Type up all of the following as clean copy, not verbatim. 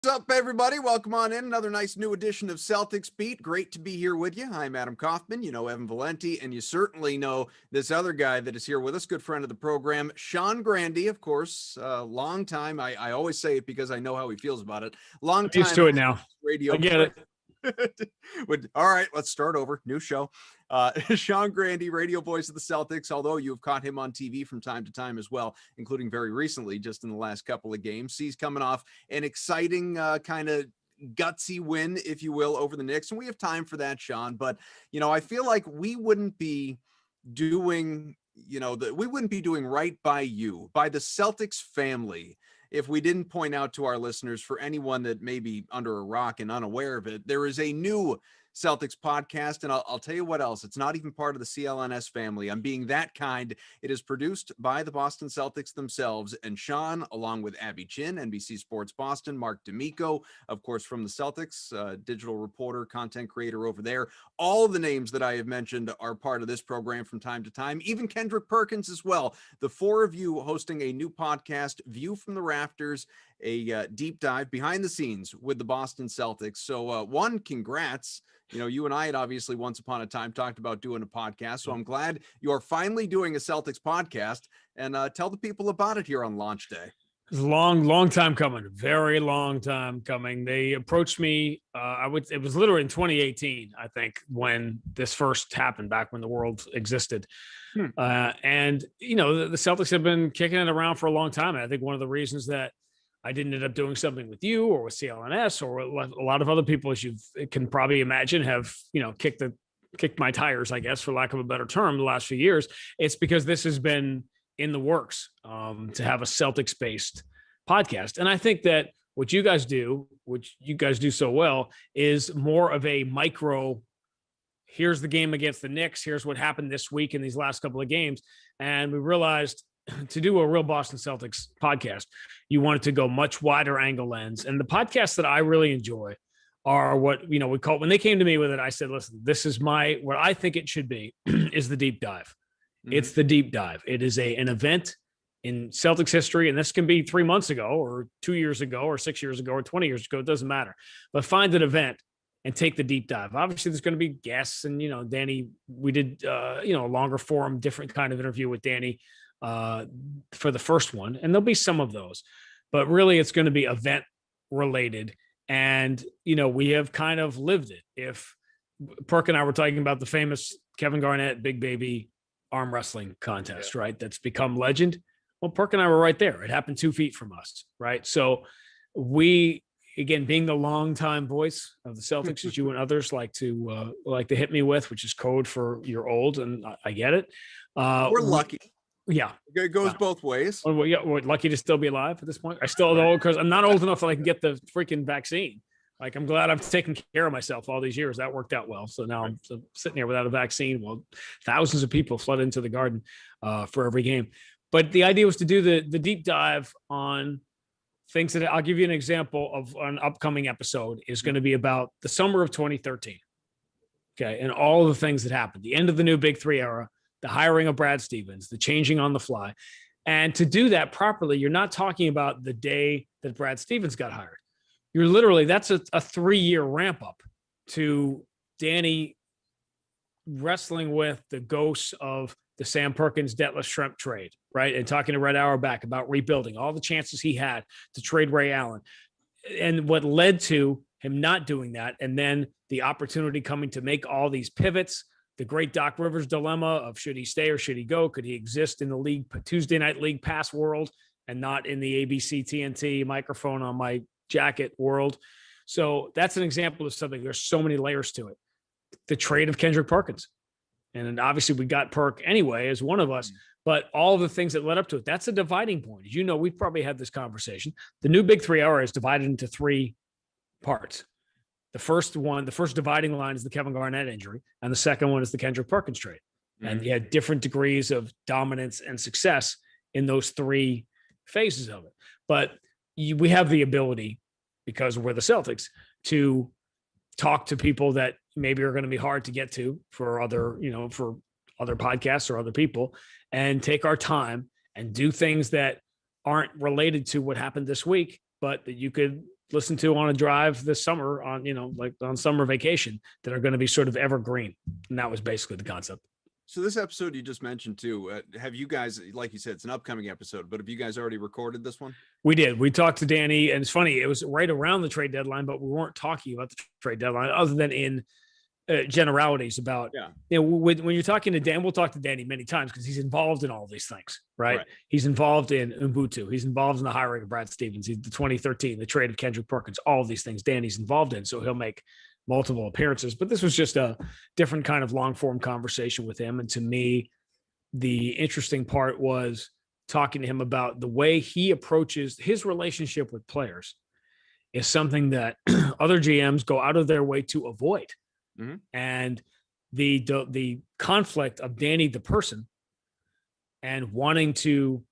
What's up, everybody? Welcome on in. Another nice new edition of Celtics Beat. Great to be here with you. I'm Adam Kaufman. You know Evan Valenti, and you certainly know this other guy that is here with us, good friend of the program, Sean Grande, of course. Long time. I always say it because I know how he feels about it. Long time. Used to it now. Radio. I get it. All right, let's start over. New show. Sean Grande, radio voice of the Celtics, although you've caught him on TV from time to time as well, including very recently, just in the last couple of games. He's coming off an exciting kind of gutsy win, if you will, over the Knicks. And we have time for that, Sean. But, I feel like we wouldn't be doing, we wouldn't be doing right by you, by the Celtics family, if we didn't point out to our listeners, for anyone that may be under a rock and unaware of it, there is a new Celtics podcast, and I'll tell you what else. It's not even part of the CLNS family. I'm being that kind. It is produced by the Boston Celtics themselves, and Sean, along with Abby Chin, NBC Sports Boston, Mark D'Amico, of course, from the Celtics, digital reporter, content creator over there. All of the names that I have mentioned are part of this program from time to time, even Kendrick Perkins as well. The four of you hosting a new podcast, View from the Rafters, a deep dive behind the scenes with the Boston Celtics. So one, congrats. You and I had obviously once upon a time talked about doing a podcast. So I'm glad you are finally doing a Celtics podcast, and tell the people about it here on launch day. It's a long time coming, very long time coming. They approached me. It was literally in 2018, I think, when this first happened, back when the world existed. And, the Celtics have been kicking it around for a long time. And I think one of the reasons that I didn't end up doing something with you or with CLNS or a lot of other people, as you can probably imagine, have, kicked my tires, I guess, for lack of a better term, the last few years. It's because this has been in the works to have a Celtics based podcast. And I think that what you guys do, which you guys do so well, is more of a micro, here's the game against the Knicks. Here's what happened this week in these last couple of games. And we realized to do a real Boston Celtics podcast, you want it to go much wider angle lens. And the podcasts that I really enjoy are what, we call, when they came to me with it, I said, listen, this is what I think it should be is the deep dive. Mm-hmm. It's the deep dive. It is an event in Celtics history. And this can be 3 months ago or 2 years ago or 6 years ago or 20 years ago. It doesn't matter, but find an event and take the deep dive. Obviously there's going to be guests and, Danny, we did, a longer form, different kind of interview with Danny for the first one. And there'll be some of those, but really it's going to be event related. And, we have kind of lived it. If Perk and I were talking about the famous Kevin Garnett, Big Baby arm wrestling contest, right? That's become legend. Well, Perk and I were right there. It happened 2 feet from us. Right. So we, again, being the longtime voice of the Celtics, as you and others like to hit me with, which is code for you're old. And I get it. We're lucky. Yeah. It goes both ways. We're lucky to still be alive at this point. I still don't, because I'm not old enough that I can get the freaking vaccine. Like, I'm glad I've taken care of myself all these years. That worked out well. So now I'm sitting here without a vaccine. Well, thousands of people flood into the Garden for every game. But the idea was to do the deep dive on things that I'll give you an example of. An upcoming episode is going to be about the summer of 2013. Okay. And all the things that happened, the end of the new Big Three era, the hiring of Brad Stevens, the changing on the fly. And to do that properly, you're not talking about the day that Brad Stevens got hired. You're literally, that's a 3-year ramp up to Danny wrestling with the ghosts of the Sam Perkins, Detlef Schrempf trade, right? And talking to Red Auerbach about rebuilding, all the chances he had to trade Ray Allen, and what led to him not doing that. And then the opportunity coming to make all these pivots, the great Doc Rivers dilemma of should he stay or should he go? Could he exist in the league, Tuesday night league pass world and not in the ABC TNT microphone on my jacket world? So that's an example of something. There's so many layers to it. The trade of Kendrick Perkins. And obviously we got Perk anyway as one of us, but all the things that led up to it, that's a dividing point. As you know, we've probably had this conversation. The new Big Three era is divided into 3 parts. The first dividing line is the Kevin Garnett injury, and the second one is the Kendrick Perkins trade. And you had different degrees of dominance and success in those 3 phases of it. But we have the ability, because we're the Celtics, to talk to people that maybe are going to be hard to get to for other podcasts or other people, and take our time and do things that aren't related to what happened this week, but that you could listen to on a drive this summer on, like on summer vacation that are going to be sort of evergreen. And that was basically the concept. So this episode you just mentioned too, have you guys, like you said, it's an upcoming episode, but have you guys already recorded this one? We did. We talked to Danny, and it's funny. It was right around the trade deadline, but we weren't talking about the trade deadline other than in generalities about, when you're talking to Dan, we'll talk to Danny many times because he's involved in all these things, right? He's involved in Ubuntu. He's involved in the hiring of Brad Stevens. He's the 2013, the trade of Kendrick Perkins, all of these things Danny's involved in. So he'll make multiple appearances, but this was just a different kind of long form conversation with him. And to me, the interesting part was talking to him about the way he approaches his relationship with players is something that other GMs go out of their way to avoid. Mm-hmm. And the conflict of Danny, the person, and wanting to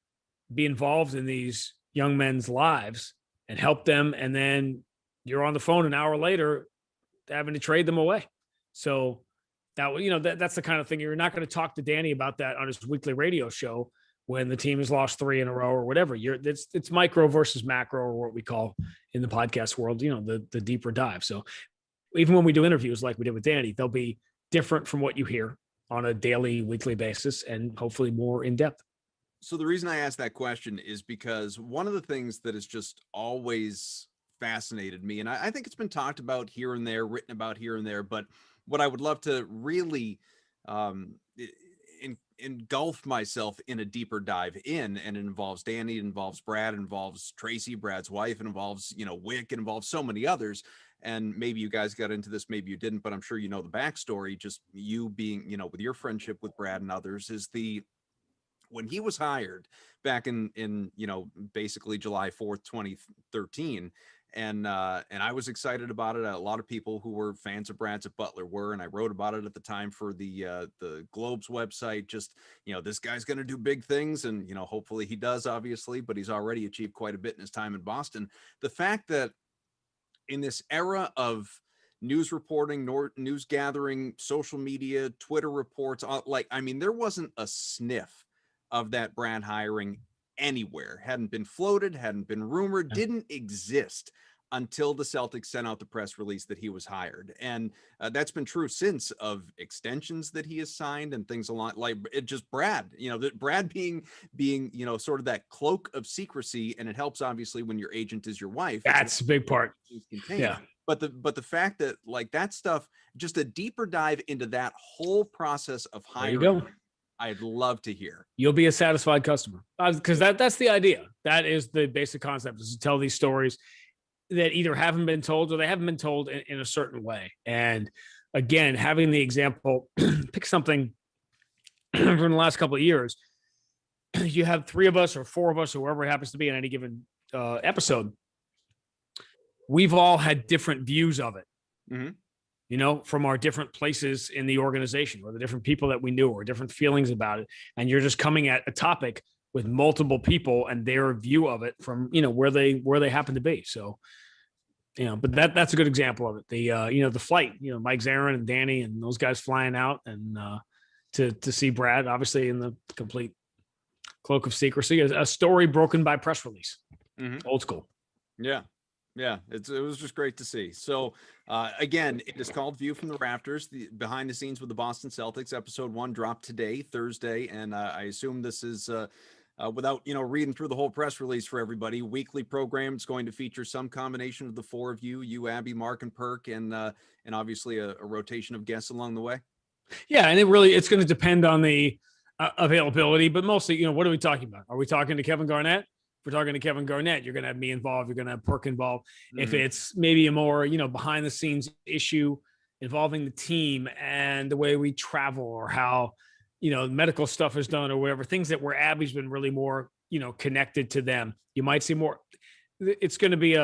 be involved in these young men's lives and help them. And then you're on the phone an hour later having to trade them away. So that's the kind of thing you're not going to talk to Danny about that on his weekly radio show when the team has lost 3 in a row or whatever. It's micro versus macro, or what we call in the podcast world, the deeper dive. So even when we do interviews like we did with Danny, they'll be different from what you hear on a daily, weekly basis, and hopefully more in depth. So the reason I asked that question is because one of the things that has just always fascinated me, and I think it's been talked about here and there, written about here and there, but what I would love to really engulf myself in a deeper dive in, and it involves Danny, it involves Brad, it involves Tracy, Brad's wife, it involves, Wick, it involves so many others. And maybe you guys got into this, maybe you didn't, but I'm sure you know the backstory, just you being, with your friendship with Brad and others, is when he was hired back in basically July 4th, 2013. And I was excited about it. A lot of people who were fans of Brad's at Butler were, and I wrote about it at the time for the Globe's website. Just, this guy's going to do big things, and, hopefully he does, obviously, but he's already achieved quite a bit in his time in Boston. The fact that in this era of news reporting, news gathering, social media, Twitter reports, there wasn't a sniff of that Brad hiring anywhere. Hadn't been floated, hadn't been rumored, didn't exist until the Celtics sent out the press release that he was hired. And that's been true since, of extensions that he has signed and things along, like it just Brad, that Brad being, sort of that cloak of secrecy. And it helps obviously when your agent is your wife. That's a big part. Yeah. But the fact that that stuff, just a deeper dive into that whole process of hiring, there you go. I'd love to hear. You'll be a satisfied customer, because that's the idea. That is the basic concept, is to tell these stories that either haven't been told or they haven't been told in a certain way. And again, having the example, pick something from the last couple of years. You have 3 of us or 4 of us, or whoever it happens to be in any given episode. We've all had different views of it. Mm-hmm. From our different places in the organization, or the different people that we knew, or different feelings about it. And you're just coming at a topic with multiple people and their view of it from, where they happen to be. So, but that's a good example of it. The flight, Mike Zarin and Danny and those guys flying out, and to see Brad, obviously in the complete cloak of secrecy, a story broken by press release. Mm-hmm. Old school. Yeah. Yeah, it was just great to see. So, again, it is called View from the Rafters, the behind the scenes with the Boston Celtics. Episode 1 dropped today, Thursday, and I assume this is, without reading through the whole press release for everybody, weekly program. It's going to feature some combination of the 4 of you, Abby, Mark, and Perk, and obviously a rotation of guests along the way. Yeah, and it's going to depend on the availability, but mostly, what are we talking about? Are we talking to Kevin Garnett? If we're talking to Kevin Garnett, you're going to have me involved. You're going to have Perk involved. Mm-hmm. If it's maybe a more, behind the scenes issue involving the team and the way we travel, or how, medical stuff is done, or whatever, things that where Abby's been really more, connected to them, you might see more. It's going to be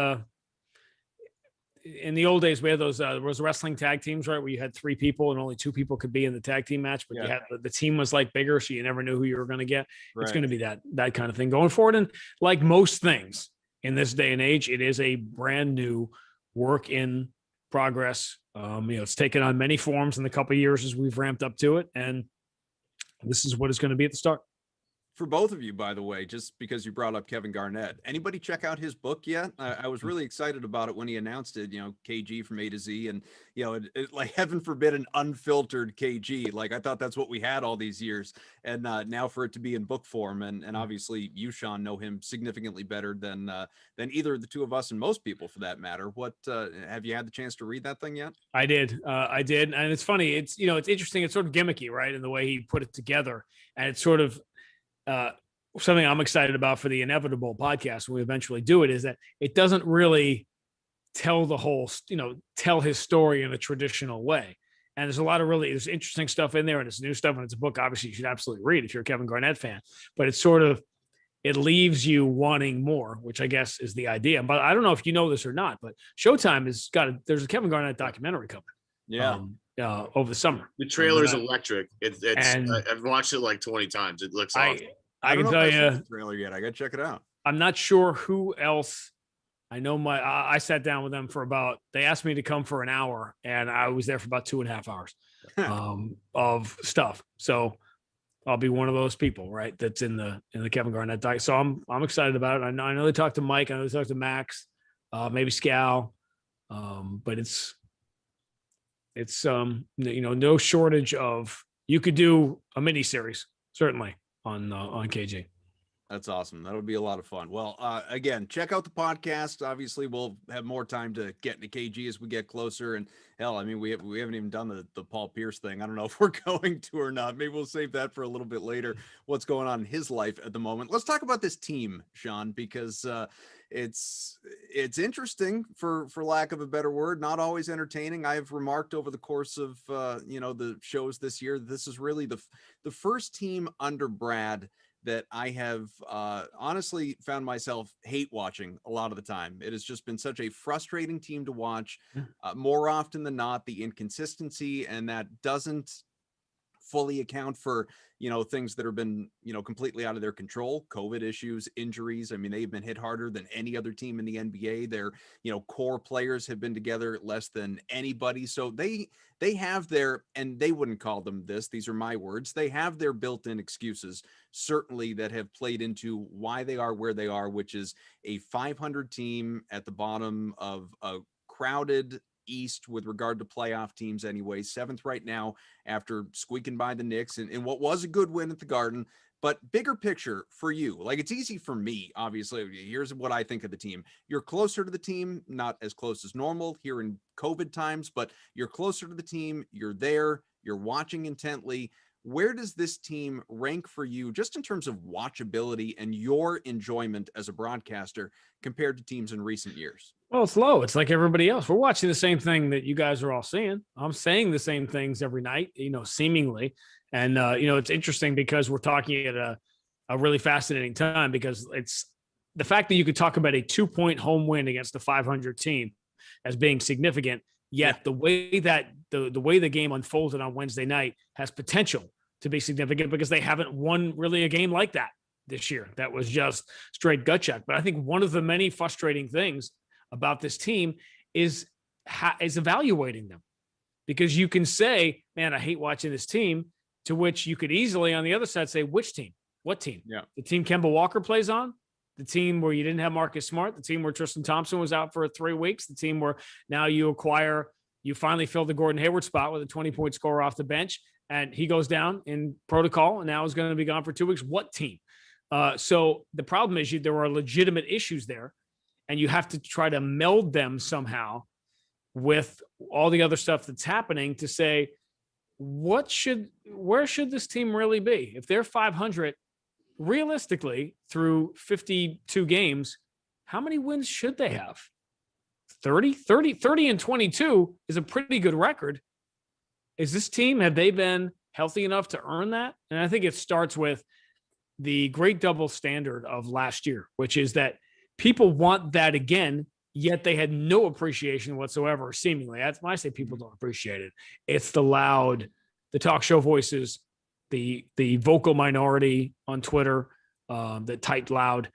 in the old days, we had those wrestling tag teams, right? Where you had 3 people and only 2 people could be in the tag team match, but you had the team was bigger, so you never knew who you were going to get. Right. It's going to be that kind of thing going forward. And like most things in this day and age, it is a brand new work in progress. It's taken on many forms in the couple of years as we've ramped up to it, and this is what it's going to be at the start. For both of you, by the way, just because you brought up Kevin Garnett, anybody check out his book yet? I was really excited about it when he announced it, KG from A to Z, and, like, heaven forbid an unfiltered KG. Like, I thought that's what we had all these years. And now for it to be in book form, and obviously you, Sean, know him significantly better than either of the two of us, and most people for that matter. What have you had the chance to read that thing yet? I did. And it's funny. It's interesting. It's sort of gimmicky, right? In the way he put it together, and it's sort of something I'm excited about for the Inevitable podcast when we eventually do it, is that it doesn't really tell the whole, tell his story in a traditional way. And there's a lot of there's interesting stuff in there, and it's new stuff, and it's a book obviously you should absolutely read if you're a Kevin Garnett fan, but it's sort of, it leaves you wanting more, which I guess is the idea. But I don't know if you know this or not, but Showtime has there's a Kevin Garnett documentary coming. Yeah. Over the summer. The trailer is electric. I've watched it like 20 times. It looks awesome. I can tell you the trailer yet. I got to check it out. I'm not sure who else. I know I sat down with them they asked me to come for an hour, and I was there for about 2.5 hours of stuff. So I'll be one of those people, right? That's in the Kevin Garnett doc. So I'm excited about it. I know they talked to Mike. I know they talked to Max, maybe Scal, but it's no shortage of, you could do a mini series certainly on KG. That's awesome. That'll be a lot of fun. Well, again, check out the podcast. Obviously, we'll have more time to get into KG as we get closer. And hell, I mean, we haven't even done the Paul Pierce thing. I don't know if we're going to or not. Maybe we'll save that for a little bit later. What's going on in his life at the moment? Let's talk about this team, Sean, because it's interesting, for lack of a better word, not always entertaining. I've remarked over the course of the shows this year, this is really the first team under Brad that I have honestly found myself hate watching a lot of the time. It has just been such a frustrating team to watch. More often than not, the inconsistency, and that doesn't fully account for, things that have been, completely out of their control. COVID issues, injuries. I mean, they've been hit harder than any other team in the NBA. Their, core players have been together less than anybody. So they have and they wouldn't call them this, these are my words, they have their built-in excuses, certainly, that have played into why they are where they are, which is a 500 team at the bottom of a crowded East with regard to playoff teams anyway, 7th right now after squeaking by the Knicks in what was a good win at the Garden. But bigger picture for you, like, it's easy for me, obviously. Here's what I think of the team. You're closer to the team, not as close as normal here in COVID times, but you're closer to the team. You're there. You're watching intently. Where does this team rank for you, just in terms of watchability and your enjoyment as a broadcaster, compared to teams in recent years? Well, it's low. It's like everybody else. We're watching the same thing that you guys are all seeing. I'm saying the same things every night, seemingly. And, it's interesting because we're talking at a really fascinating time, because it's the fact that you could talk about a 2-point home win against a 500 team as being significant. Yet the way that the way the game unfolded on Wednesday night has potential to be significant, because they haven't won really a game like that this year. That was just straight gut check. But I think one of the many frustrating things about this team is evaluating them, because you can say, man, I hate watching this team, to which you could easily on the other side say, which team? What team? Yeah. The team Kemba Walker plays on? The team where you didn't have Marcus Smart? The team where Tristan Thompson was out for 3 weeks? The team where now you finally fill the Gordon Hayward spot with a 20-point scorer off the bench, and he goes down in protocol and now is going to be gone for 2 weeks? What team? So the problem is there are legitimate issues there, and you have to try to meld them somehow with all the other stuff that's happening to say, where should this team really be? If they're 500, realistically, through 52 games, how many wins should they have? 30 and 22 is a pretty good record. Is this team, have they been healthy enough to earn that? And I think it starts with the great double standard of last year, which is that people want that again, yet they had no appreciation whatsoever, seemingly. That's when I say people don't appreciate it. It's the loud, the talk show voices, the vocal minority on Twitter that typed loud.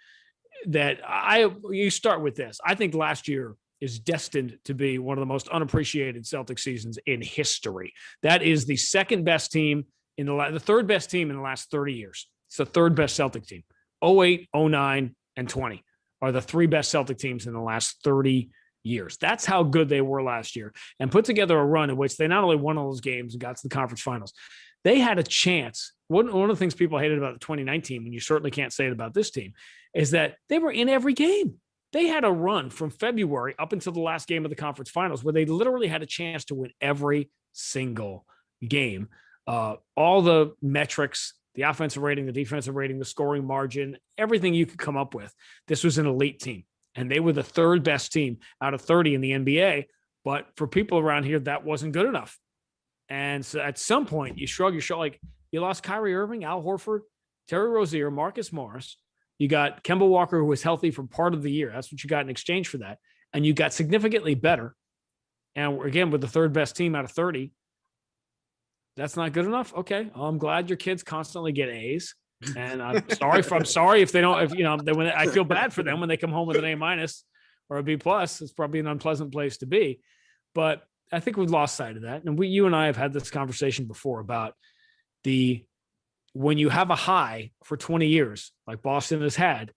You start with this. I think last year is destined to be one of the most unappreciated Celtics seasons in history. That is the second best team the third best team in the last 30 years. It's the third best Celtic team. 08, 09, and 20 are the three best Celtic teams in the last 30 years. That's how good they were last year, and put together a run in which they not only won all those games and got to the conference finals, they had a chance. One of the things people hated about the 2019, and you certainly can't say it about this team, is that they were in every game. They had a run from February up until the last game of the conference finals where they literally had a chance to win every single game. All the metrics, the offensive rating, the defensive rating, the scoring margin, everything you could come up with. This was an elite team, and they were the third best team out of 30 in the NBA. But for people around here, that wasn't good enough. And so at some point, you shrug your shoulder. Like, you lost Kyrie Irving, Al Horford, Terry Rozier, Marcus Morris. You got Kemba Walker, who was healthy for part of the year. That's what you got in exchange for that. And you got significantly better. And again, with the third best team out of 30, that's not good enough. Okay. Well, I'm glad your kids constantly get A's. And I'm sorry if they don't, I feel bad for them when they come home with an A- or a B+. It's probably an unpleasant place to be. But I think we've lost sight of that. And you and I have had this conversation before about when you have a high for 20 years, like Boston has had,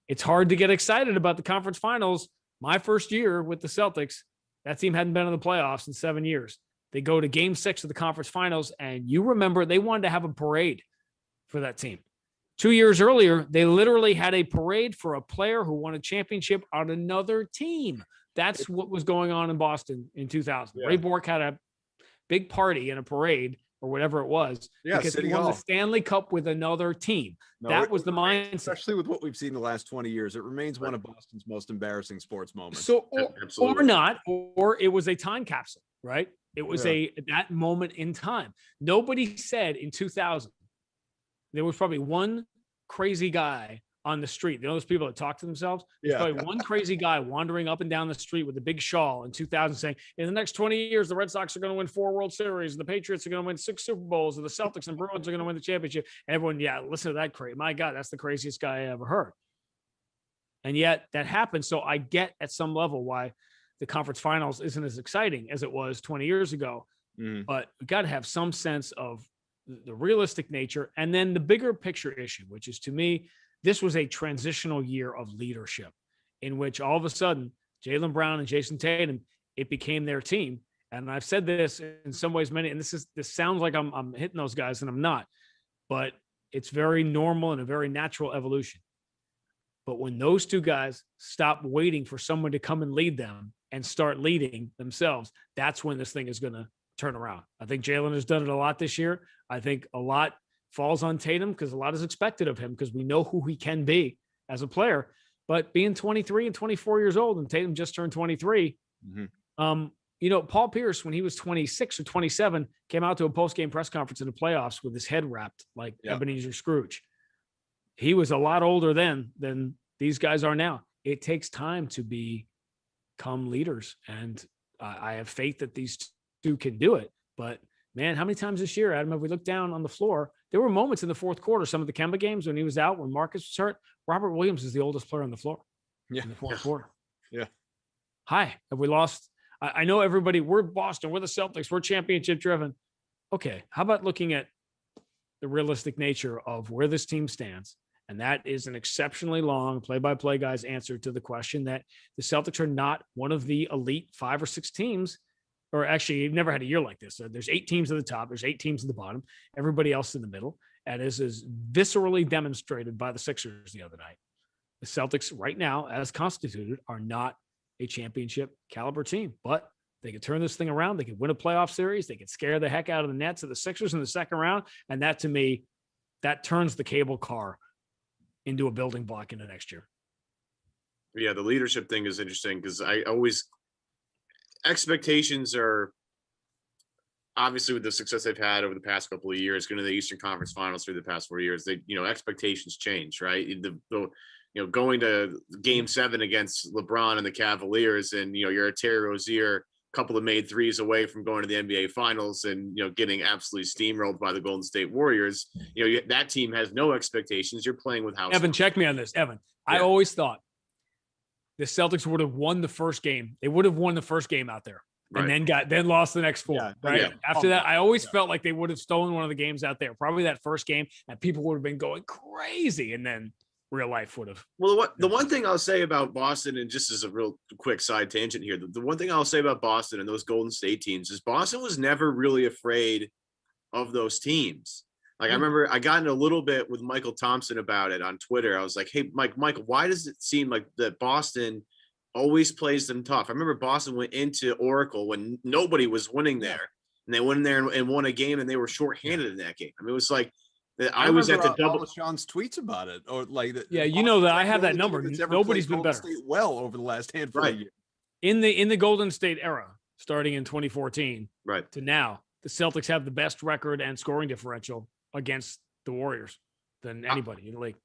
it's hard to get excited about the conference finals. My first year with the Celtics, that team hadn't been in the playoffs in 7 years. They go to game 6 of the conference finals, and you remember they wanted to have a parade for that team. 2 years earlier, they literally had a parade for a player who won a championship on another team. That's what was going on in Boston in 2000. Yeah. Ray Bork had a big party and a parade or whatever it was because City he won the Stanley Cup with another team. That was the mindset. Especially with what we've seen the last 20 years, it remains one of Boston's most embarrassing sports moments. So, or not, or it was a time capsule, right? It was that moment in time. Nobody said in 2000, there was probably one crazy guy on the street. You know those people that talk to themselves? There's probably one crazy guy wandering up and down the street with a big shawl in 2000 saying, in the next 20 years, the Red Sox are going to win 4 World Series, and the Patriots are going to win 6 Super Bowls, and the Celtics and Bruins are going to win the championship. And everyone, listen to that crazy. My God, that's the craziest guy I ever heard. And yet that happened. So I get at some level why the conference finals isn't as exciting as it was 20 years ago. But we got to have some sense of the realistic nature. And then the bigger picture issue, which is, to me, this was a transitional year of leadership in which all of a sudden Jaylen Brown and Jayson Tatum, it became their team. And I've said this in some ways, and this sounds like I'm hitting those guys, and I'm not, but it's very normal and a very natural evolution. But when those two guys stop waiting for someone to come and lead them and start leading themselves, that's when this thing is going to turn around. I think Jaylen has done it a lot this year. I think a lot falls on Tatum because a lot is expected of him because we know who he can be as a player. But being 23 and 24 years old, and Tatum just turned 23, Paul Pierce, when he was 26 or 27, came out to a post-game press conference in the playoffs with his head wrapped like Ebenezer Scrooge. He was a lot older then than these guys are now. It takes time to become leaders, and I have faith that these two can do it. But man, how many times this year, Adam, have we looked down on the floor? There were moments in the fourth quarter, some of the Kemba games when he was out, when Marcus was hurt. Robert Williams is the oldest player on the floor in the fourth quarter. Yeah. Hi, have we lost? I know everybody, we're Boston, we're the Celtics, we're championship driven. Okay, how about looking at the realistic nature of where this team stands? And that is an exceptionally long play-by-play guy's answer to the question that the Celtics are not one of the elite 5 or 6 teams. Or actually, you've never had a year like this. There's 8 teams at the top. There's 8 teams at the bottom. Everybody else in the middle. And this is viscerally demonstrated by the Sixers the other night. The Celtics right now, as constituted, are not a championship caliber team. But they could turn this thing around. They could win a playoff series. They could scare the heck out of the Nets of the Sixers in the second round. And that, to me, that turns the cable car into a building block into next year. Yeah, the leadership thing is interesting because expectations are obviously, with the success they've had over the past couple of years, going to the Eastern Conference Finals through the past 4 years, expectations change, right? Going to Game 7 against LeBron and the Cavaliers, and you're a Terry Rozier, couple of made threes away from going to the NBA Finals, and getting absolutely steamrolled by the Golden State Warriors. That team has no expectations. You're playing with house. Evan, check me on this, Evan. I always thought the Celtics would have won the first game. They would have won the first game out there. and then lost the next 4. Yeah, right. yeah. After that, I always felt like they would have stolen one of the games out there. Probably that first game, and people would have been going crazy, and then real life would have. Well, the one thing I'll say about Boston, and just as a real quick side tangent here, the one thing I'll say about Boston and those Golden State teams is Boston was never really afraid of those teams. Like, I remember I got in a little bit with Michael Thompson about it on Twitter. I was like, hey, Michael, why does it seem like that Boston always plays them tough? I remember Boston went into Oracle when nobody was winning there, and they went in there and won a game, and they were shorthanded in that game. I mean, it was like, I was at the double. All of Sean's tweets about it, or like that. Yeah, you know that I have that number. Nobody's been better. State well over the last handful of years. In the Golden State era, starting in 2014, right to now, the Celtics have the best record and scoring differential against the Warriors than anybody in the league.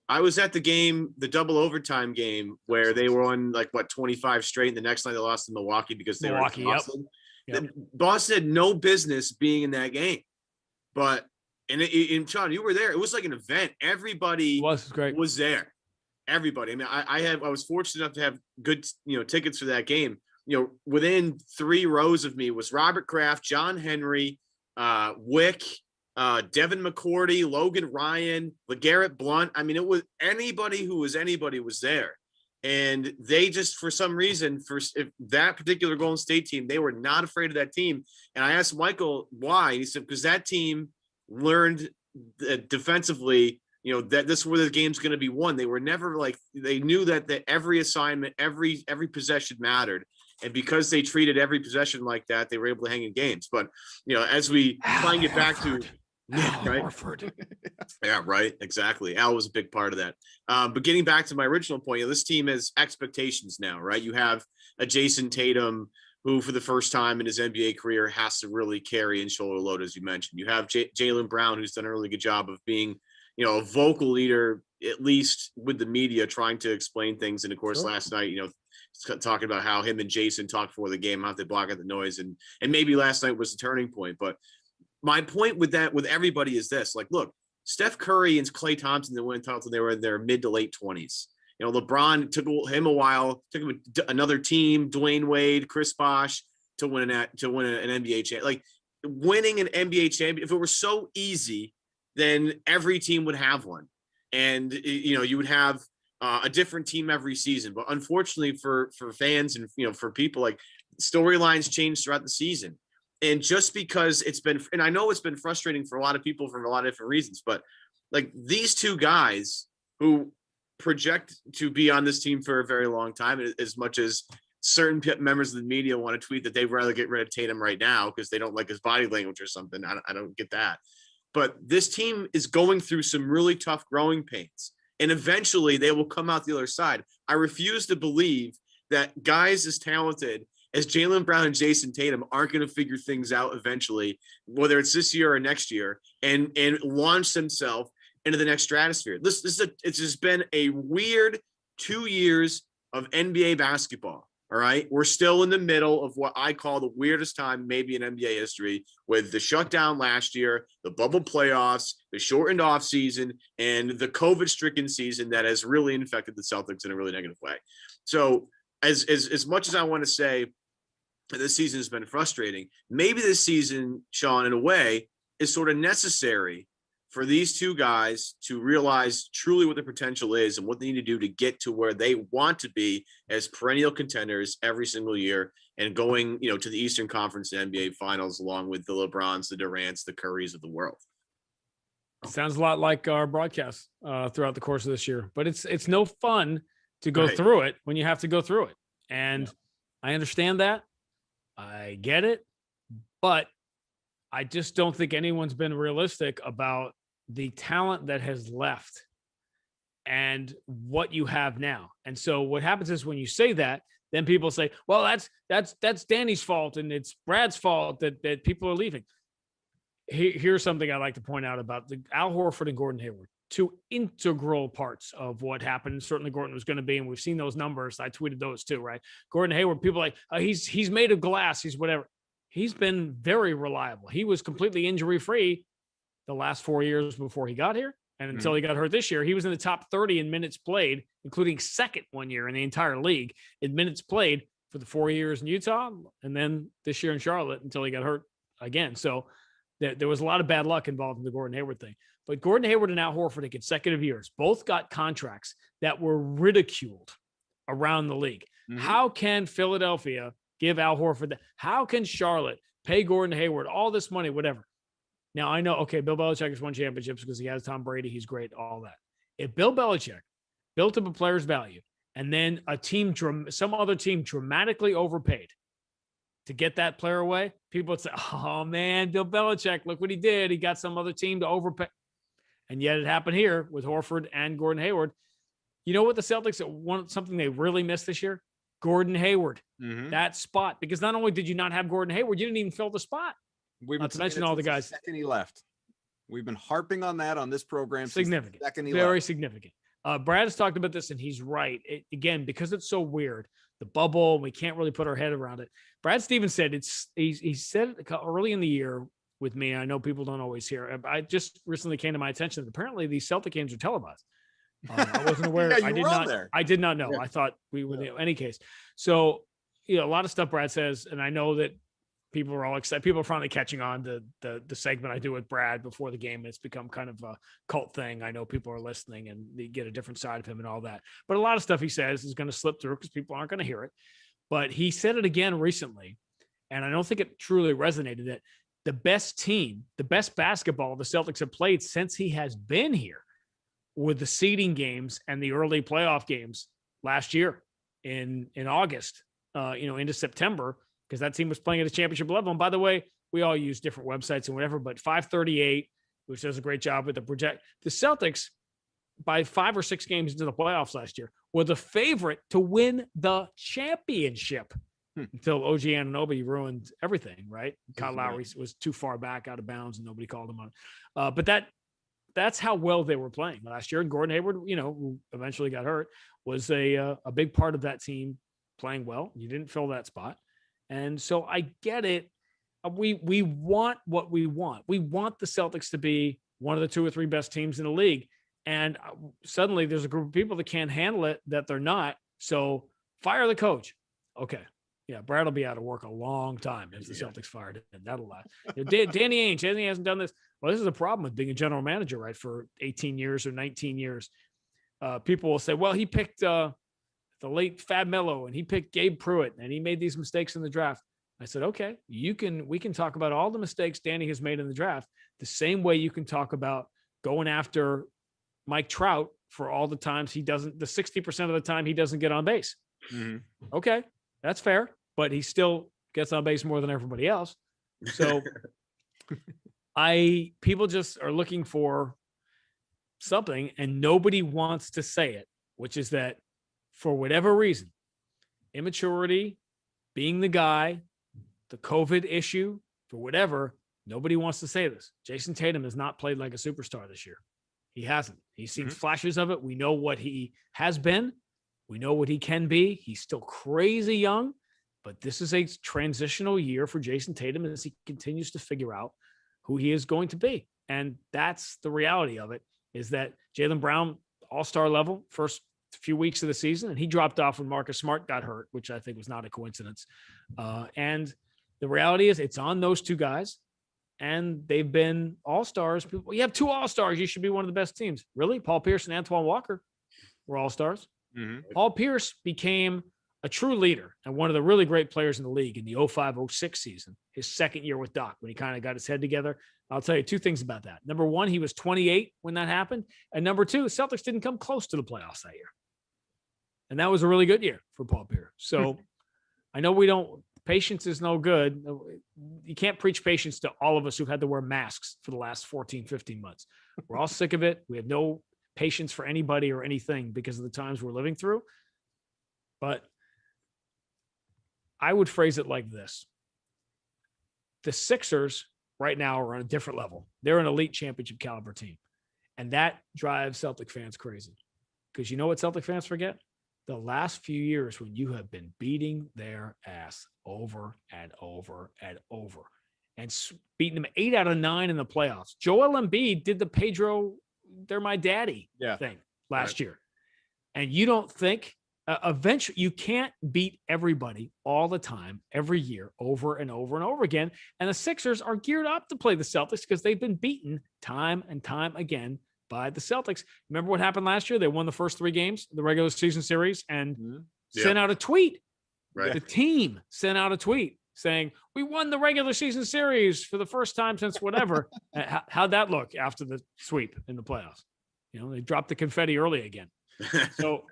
I was at the game, the double overtime game, where they were on 25 straight. And the next night they lost to Milwaukee because they were in Boston. Yep. Boston had no business being in that game, but. And Sean, you were there. It was like an event. Everybody was there. Everybody. I mean, I was fortunate enough to have good, tickets for that game. Within 3 rows of me was Robert Kraft, John Henry, Wick, Devin McCourty, Logan Ryan, LeGarrette Blount. I mean, it was anybody who was anybody was there. And they just, for some reason, if that particular Golden State team, they were not afraid of that team. And I asked Michael why. He said, because that team learned defensively, that this is where the game's going to be won. They were never they knew that every assignment, every possession mattered. And because they treated every possession like that, they were able to hang in games. But, as we try and get back to right? Yeah, right. Exactly. Al was a big part of that. But getting back to my original point, this team has expectations now, right? You have a Jayson Tatum who for the first time in his NBA career has to really carry and shoulder load, as you mentioned. You have Jaylen Brown, who's done a really good job of being, a vocal leader, at least with the media, trying to explain things. And of course, last night, talking about how him and Jayson talked before the game, how they block out the noise. And maybe last night was the turning point. But my point with everybody is this, look, Steph Curry and Klay Thompson that went until they were in their mid to late 20s. LeBron took him a while, took him another team, Dwayne Wade, Chris Bosh, to win an NBA champion. Winning an NBA champion, if it were so easy, then every team would have one. And, you would have a different team every season. But unfortunately for fans and, for people, storylines change throughout the season. And just because and I know it's been frustrating for a lot of people for a lot of different reasons, but these two guys who project to be on this team for a very long time, as much as certain members of the media want to tweet that they'd rather get rid of Tatum right now because they don't like his body language or something. I don't get that. But this team is going through some really tough growing pains, and eventually they will come out the other side. I refuse to believe that guys as talented as Jaylen Brown and Jayson Tatum aren't going to figure things out eventually, whether it's this year or next year, and launch themselves into the next stratosphere. It's just been a weird 2 years of NBA basketball. All right. We're still in the middle of what I call the weirdest time, maybe in NBA history, with the shutdown last year, the bubble playoffs, the shortened off season, and the COVID stricken season that has really infected the Celtics in a really negative way. So as much as I want to say that this season has been frustrating, maybe this season, Sean, in a way, is sort of necessary for these two guys to realize truly what their potential is and what they need to do to get to where they want to be as perennial contenders every single year, and going, to the Eastern Conference and NBA Finals along with the LeBrons, the Durants, the Currys of the world. Sounds a lot like our broadcast throughout the course of this year, but it's no fun to go through it when you have to go through it. And I understand that. I get it, but I just don't think anyone's been realistic about the talent that has left and what you have now. And so what happens is when you say that, then people say, well, that's Danny's fault and it's Brad's fault that people are leaving. Here's something I'd like to point out about Al Horford and Gordon Hayward, two integral parts of what happened. Certainly Gordon was going to be, and we've seen those numbers. I tweeted those too, right? Gordon Hayward, people are like, he's made of glass. He's whatever. He's been very reliable. He was completely injury-free the last 4 years before he got here. And until he got hurt this year, he was in the top 30 in minutes played, including second 1 year in the entire league in minutes played for the 4 years in Utah and then this year in Charlotte until he got hurt again. So there was a lot of bad luck involved in the Gordon Hayward thing. But Gordon Hayward and Al Horford in consecutive years both got contracts that were ridiculed around the league. Mm-hmm. How can Philadelphia give Al Horford that? How can Charlotte pay Gordon Hayward all this money, whatever? Now, I know, okay, Bill Belichick has won championships because he has Tom Brady. He's great, all that. If Bill Belichick built up a player's value and then some other team dramatically overpaid to get that player away, people would say, oh, man, Bill Belichick, look what he did. He got some other team to overpay. And yet it happened here with Horford and Gordon Hayward. You know what the Celtics want, something they really missed this year? Gordon Hayward, that spot. Because not only did you not have Gordon Hayward, you didn't even fill the spot. Not to mention all the guys. The second he left. We've been harping on that on this program. Significant. Very significant. Brad has talked about this, and he's right. Again, because it's so weird, the bubble, we can't really put our head around it. Brad Stevens said he said it early in the year with me. I know people don't always hear. I just recently came to my attention that apparently these Celtic games are televised. I wasn't aware. Yeah, I did not know. Yeah. I thought we would in any case. So, a lot of stuff Brad says, and I know that people are all excited. People are finally catching on to the segment I do with Brad before the game. It's become kind of a cult thing. I know people are listening and they get a different side of him and all that. But a lot of stuff he says is going to slip through because people aren't going to hear it. But he said it again recently, and I don't think it truly resonated, that the best team, the best basketball the Celtics have played since he has been here with the seeding games and the early playoff games last year in August, into September, because that team was playing at a championship level. And by the way, we all use different websites and whatever, but 538, which does a great job with the project. The Celtics, by 5 or 6 games into the playoffs last year, were the favorite to win the championship until OG Anunoby ruined everything, right? Kyle Lowry was too far back out of bounds and nobody called him on. But that's how well they were playing last year. And Gordon Hayward, who eventually got hurt, was a big part of that team playing well. You didn't fill that spot. And so I get it. We want what we want. We want the Celtics to be one of the 2 or 3 best teams in the league. And suddenly there's a group of people that can't handle it, that they're not. So fire the coach. Okay. Yeah, Brad will be out of work a long time if the Celtics fired him. That'll last. Danny Ainge, he hasn't done this. Well, this is a problem with being a general manager, right? For 18 years or 19 years. People will say, well, he picked the late Fab Melo and he picked Gabe Pruitt and he made these mistakes in the draft. I said, okay, we can talk about all the mistakes Danny has made in the draft the same way you can talk about going after Mike Trout for all the times the 60% of the time he doesn't get on base. Mm-hmm. Okay, that's fair, but he still gets on base more than everybody else. So people just are looking for something and nobody wants to say it, which is that for whatever reason, immaturity, being the guy, the COVID issue, for whatever, nobody wants to say this. Jayson Tatum has not played like a superstar this year. He hasn't. He's seen flashes of it. We know what he has been. We know what he can be. He's still crazy young, but this is a transitional year for Jayson Tatum as he continues to figure out who he is going to be. And that's the reality of it, is that Jaylen Brown, all-star level, first few weeks of the season, and he dropped off when Marcus Smart got hurt, which I think was not a coincidence. And the reality is it's on those 2 guys, and they've been all-stars. People, you have 2 all-stars, you should be one of the best teams. Really? Paul Pierce and Antoine Walker were all-stars. Mm-hmm. Paul Pierce became a true leader and one of the really great players in the league in the 05-06 season, his second year with Doc, when he kind of got his head together. I'll tell you 2 things about that. Number 1, he was 28 when that happened. And number 2, Celtics didn't come close to the playoffs that year. And that was a really good year for Paul Pierce. So I know patience is no good. You can't preach patience to all of us who've had to wear masks for the last 14, 15 months. We're all sick of it. We have no patience for anybody or anything because of the times we're living through. But I would phrase it like this. The Sixers right now are on a different level. They're an elite championship caliber team. And that drives Celtic fans crazy. Because you know what Celtic fans forget? The last few years when you have been beating their ass over and over and over and beating them 8 out of 9 in the playoffs. Joel Embiid did the Pedro, they're my daddy thing last year. And you don't think eventually you can't beat everybody all the time, every year, over and over and over again. And the Sixers are geared up to play the Celtics because they've been beaten time and time again by the Celtics. Remember what happened last year? They won the first 3 games, the regular season series, and sent out a tweet. Right. The team sent out a tweet saying, we won the regular season series for the first time since whatever. How'd that look after the sweep in the playoffs? They dropped the confetti early again. So,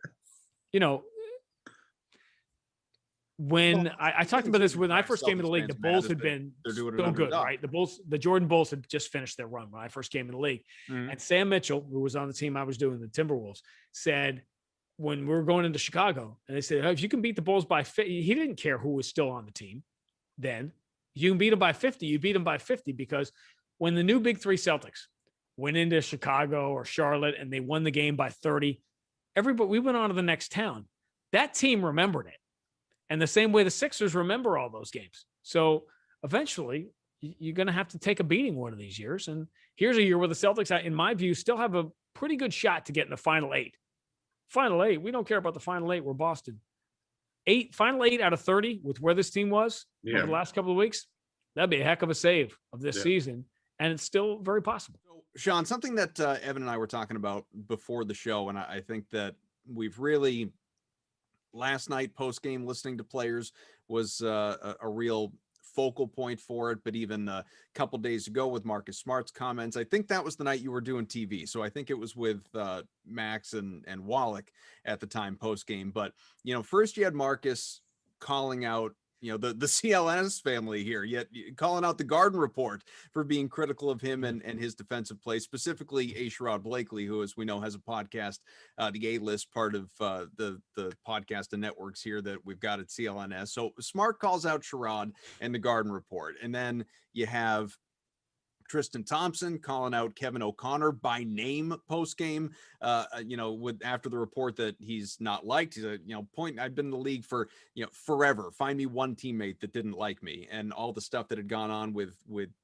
when I talked about this when I first came in the league, the Bulls had been so good, right? The Jordan Bulls had just finished their run when I first came in the league. And Sam Mitchell, who was on the team I was doing, the Timberwolves, said when we were going into Chicago, and they said, if you can beat the Bulls by 50, he didn't care who was still on the team then. If you can beat them by 50, you beat them by 50, because when the new Big Three Celtics went into Chicago or Charlotte and they won the game by 30, we went on to the next town. That team remembered it. And the same way the Sixers remember all those games. So eventually you're going to have to take a beating one of these years. And here's a year where the Celtics, in my view, still have a pretty good shot to get in the final 8. Final 8. We don't care about the final 8. We're Boston. Final 8 out of 30 with where this team was over the last couple of weeks. That'd be a heck of a save of this season. And it's still very possible. So, Sean, something that Evan and I were talking about before the show, and I think that we've really, last night post-game listening to players was a real focal point for it. But even a couple days ago with Marcus Smart's comments, I think that was the night you were doing TV. So I think it was with Max and Wallach at the time post-game. But, first you had Marcus calling out, the CLNS family here, yet calling out the Garden Report for being critical of him and his defensive play, specifically A. Sherrod Blakely, who, as we know, has a podcast, the A-List, part of the podcast and networks here that we've got at CLNS. So Smart calls out Sherrod and the Garden Report. And then you have Tristan Thompson calling out Kevin O'Connor by name post-game, after the report that he's not liked. He's I've been in the league for, forever. Find me one teammate that didn't like me, and all the stuff that had gone on with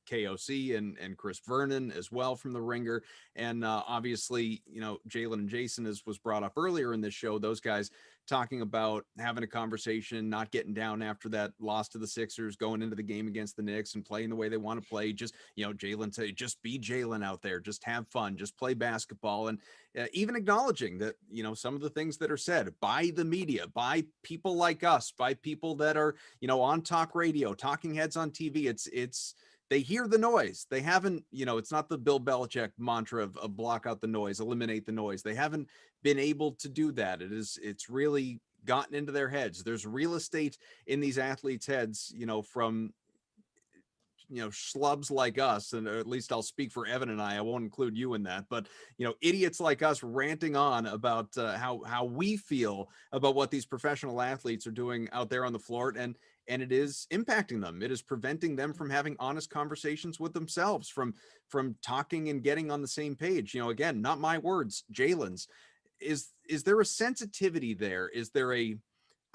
KOC and Chris Vernon as well from the Ringer. And obviously, Jaylen and Jayson, as was brought up earlier in this show, those guys talking about having a conversation, not getting down after that loss to the Sixers, going into the game against the Knicks and playing the way they want to play. Just, Jaylen say, just be Jaylen out there, just have fun, just play basketball. And even acknowledging that, some of the things that are said by the media, by people like us, by people that are, on talk radio, talking heads on TV, they hear the noise. They haven't, it's not the Bill Belichick mantra of block out the noise, eliminate the noise. They haven't been able to do that. It's really gotten into their heads. There's real estate in these athletes' heads, from, schlubs like us, and at least I'll speak for Evan and I won't include you in that, but, idiots like us ranting on about how we feel about what these professional athletes are doing out there on the floor. And it is impacting them. It is preventing them from having honest conversations with themselves, from talking and getting on the same page. Again, not my words, Jaylen's. Is there a sensitivity there? Is there I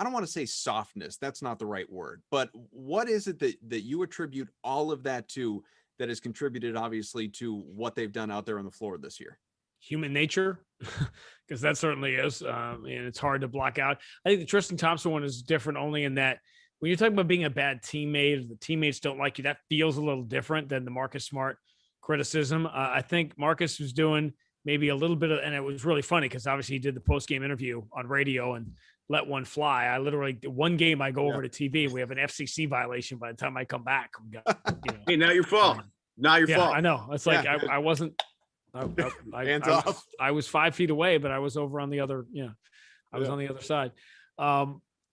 don't want to say softness, that's not the right word, but what is it that you attribute all of that to that has contributed, obviously, to what they've done out there on the floor this year? Human nature, because that certainly is. And it's hard to block out. I think the Tristan Thompson one is different only in that when you're talking about being a bad teammate, the teammates don't like you, that feels a little different than the Marcus Smart criticism. I think Marcus was doing maybe a little bit of, and it was really funny because obviously he did the post-game interview on radio and let one fly. I literally, one game I go over to TV, we have an FCC violation by the time I come back. We got, Hey, now your fault. Now your fault. I know. It's like, I wasn't, I was 5 feet away, but I was over on the other, I was on the other side.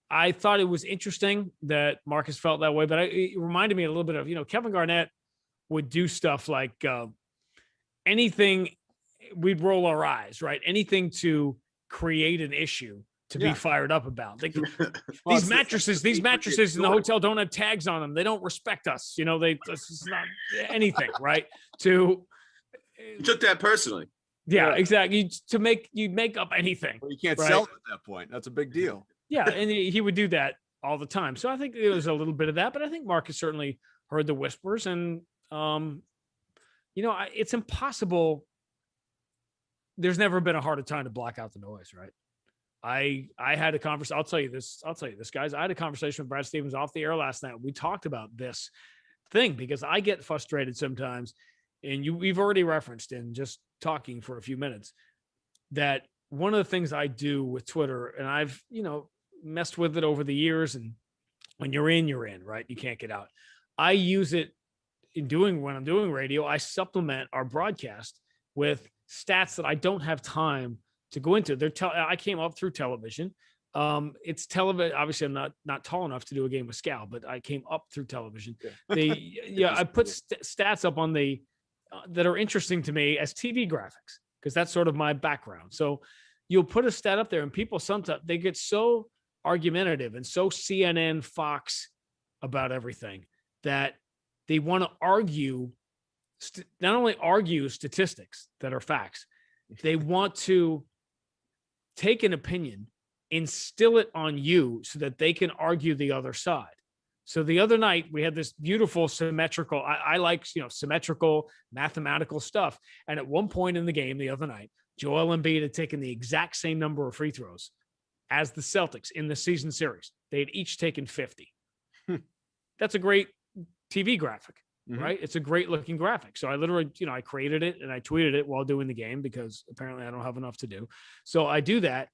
I thought it was interesting that Marcus felt that way, but it reminded me a little bit of, Kevin Garnett would do stuff like anything, we'd roll our eyes, right? Anything to create an issue to be fired up about. Like, these mattresses in the hotel don't have tags on them. They don't respect us. It's not anything, right? You took that personally. Yeah, exactly. You'd make up anything. Well, you can't sell it at that point. That's a big deal. Yeah, and he would do that all the time. So I think there was a little bit of that, but I think Marcus certainly heard the whispers, and it's impossible. There's never been a harder time to block out the noise, right? I had a conversation. I'll tell you this, guys. I had a conversation with Brad Stevens off the air last night. We talked about this thing because I get frustrated sometimes, and we've already referenced in just talking for a few minutes that one of the things I do with Twitter, and I've, messed with it over the years, and when you're in, right? You can't get out. I use it when I'm doing radio. I supplement our broadcast with stats that I don't have time to go into. I came up through television. It's television. Obviously, I'm not tall enough to do a game with Scal, but I came up through television. I put stats up on that are interesting to me as TV graphics because that's sort of my background. So you'll put a stat up there, and people sometimes they get so argumentative and so CNN, Fox about everything that they want to argue, not only argue statistics that are facts, they want to take an opinion, instill it on you so that they can argue the other side. So the other night we had this beautiful symmetrical, I like, symmetrical mathematical stuff. And at one point in the game the other night, Joel Embiid had taken the exact same number of free throws as the Celtics in the season series. They had each taken 50. That's a great TV graphic, right? It's a great looking graphic. So I literally, I created it and I tweeted it while doing the game because apparently I don't have enough to do. So I do that.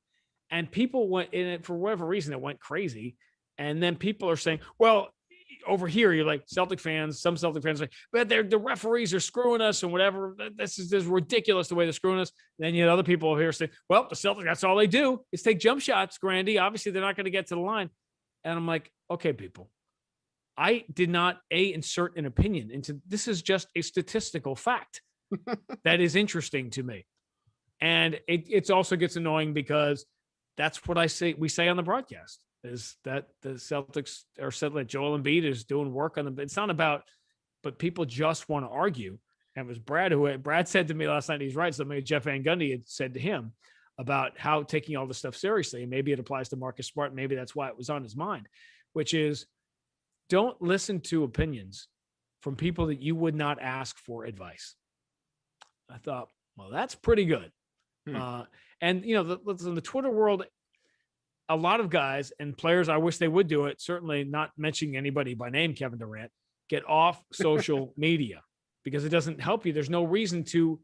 And people went in it for whatever reason, it went crazy. And then people are saying, well, over here, you're like some Celtic fans are like, but the referees are screwing us and whatever. This is ridiculous the way they're screwing us. And then you had other people over here say, well, the Celtics, that's all they do is take jump shots, Grande. Obviously, they're not going to get to the line. And I'm like, okay, people, I did not insert an opinion into this. Is just a statistical fact that is interesting to me. And it also gets annoying because that's what we say on the broadcast is that the Celtics are said that Joel Embiid is doing work on them. It's not about, but people just want to argue. And it was Brad said to me last night, he's right. Something Jeff Van Gundy had said to him about how taking all this stuff seriously. And maybe it applies to Marcus Smart. Maybe that's why it was on his mind, which is don't listen to opinions from people that you would not ask for advice. I thought, well, that's pretty good. And in the Twitter world, a lot of guys and players, I wish they would do it. Certainly not mentioning anybody by name, Kevin Durant, get off social media because it doesn't help you. There's no reason to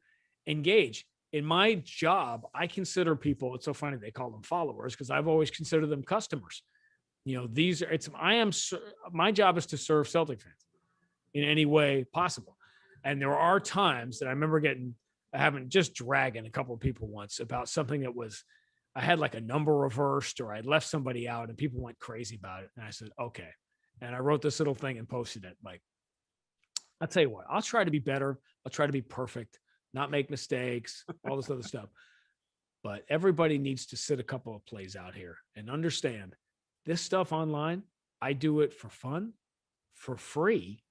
engage. In my job, I consider people, it's so funny they call them followers because I've always considered them customers. My job is to serve Celtic fans in any way possible. And there are times that I remember having just dragging a couple of people once about something that was, I had like a number reversed or I'd left somebody out and people went crazy about it. And I said, okay. And I wrote this little thing and posted it. Like, I'll tell you what, I'll try to be better. I'll try to be perfect, not make mistakes, all this other stuff. But everybody needs to sit a couple of plays out here and understand this stuff online. I do it for fun, for free,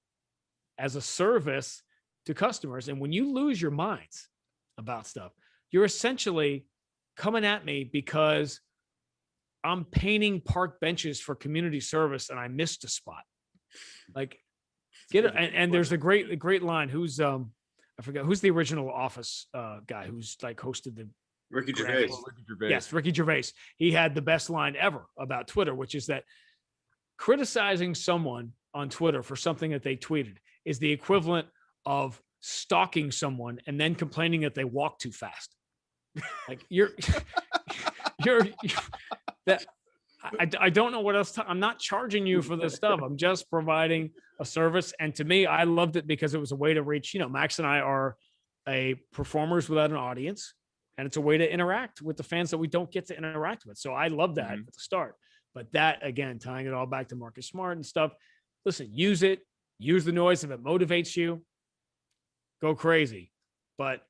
as a service to customers. And when you lose your minds about stuff, you're essentially coming at me because I'm painting park benches for community service and I missed a spot. Like, get it. And there's a great line. Who's I forgot who's the original Office guy who's like hosted the Ricky Gervais. Yes, Ricky Gervais. He had the best line ever about Twitter, which is that criticizing someone on Twitter for something that they tweeted is the equivalent of stalking someone and then complaining that they walk too fast. Like you're that I don't know what else. I'm not charging you for this stuff. I'm just providing a service. And to me, I loved it because it was a way to reach, Max and I are performers without an audience. And it's a way to interact with the fans that we don't get to interact with. So I love that at the start. But that, again, tying it all back to Marcus Smart and stuff, listen, use it. Use the noise. If it motivates you, go crazy. But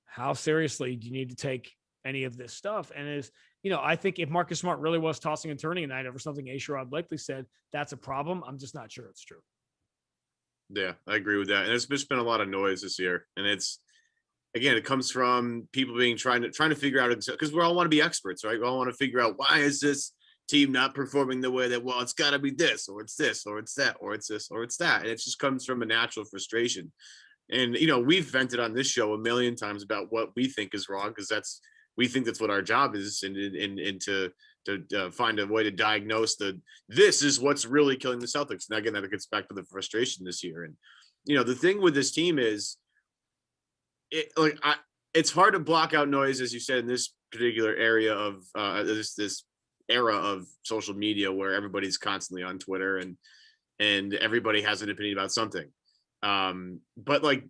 how seriously do you need to take any of this stuff? And I think if Marcus Smart really was tossing and turning a night over something A-Sherrod likely said, that's a problem. I'm just not sure it's true. Yeah, I agree with that. And there's just been a lot of noise this year. And it comes from people trying to figure out, because we all want to be experts, right? We all want to figure out, why is this team not performing the way that, well, it's got to be this, or it's this, or it's that, or it's this, or it's that. And it just comes from a natural frustration. And, we've vented on this show a million times about what we think is wrong, because that's we think that's what our job is, and to find a way to diagnose this is what's really killing the Celtics. And again, that gets back to the frustration this year. And the thing with this team is, it's hard to block out noise, as you said, in this particular area of this era of social media where everybody's constantly on Twitter and everybody has an opinion about something. But like,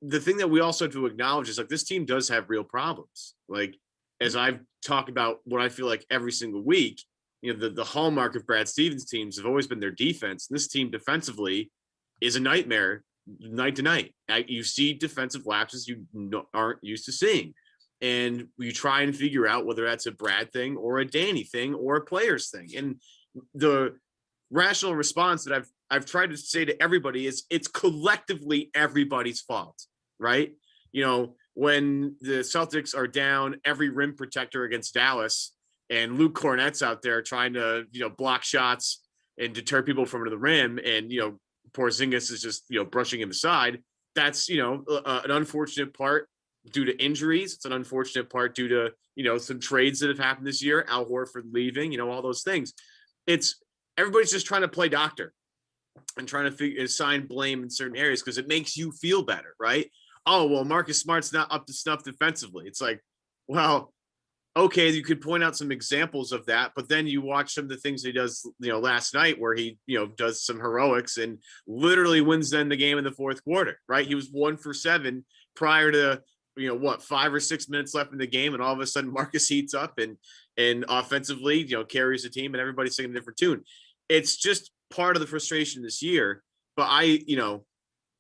the thing that we also have to acknowledge is like, this team does have real problems. Like, as I've talked about what I feel like every single week, the hallmark of Brad Stevens' teams have always been their defense. This team defensively is a nightmare night to night. You see defensive lapses you aren't used to seeing. And you try and figure out whether that's a Brad thing or a Danny thing or a players thing. And the rational response that I've tried to say to everybody is it's collectively everybody's fault, right? When the Celtics are down every rim protector against Dallas and Luke Cornett's out there trying to, block shots and deter people from the rim, and, Porzingis is just, brushing him aside. That's, an unfortunate part due to injuries. It's an unfortunate part due to, some trades that have happened this year, Al Horford leaving, all those things. Everybody's just trying to play doctor and trying to assign blame in certain areas because it makes you feel better, right? Oh, well, Marcus Smart's not up to snuff defensively. It's like, well, okay, you could point out some examples of that, but then you watch some of the things he does, last night where he, does some heroics and literally wins them the game in the fourth quarter, right? He was 1 for 7 prior to, 5 or 6 minutes left in the game. And all of a sudden Marcus heats up and offensively, carries the team and everybody's singing a different tune. It's just part of the frustration this year, but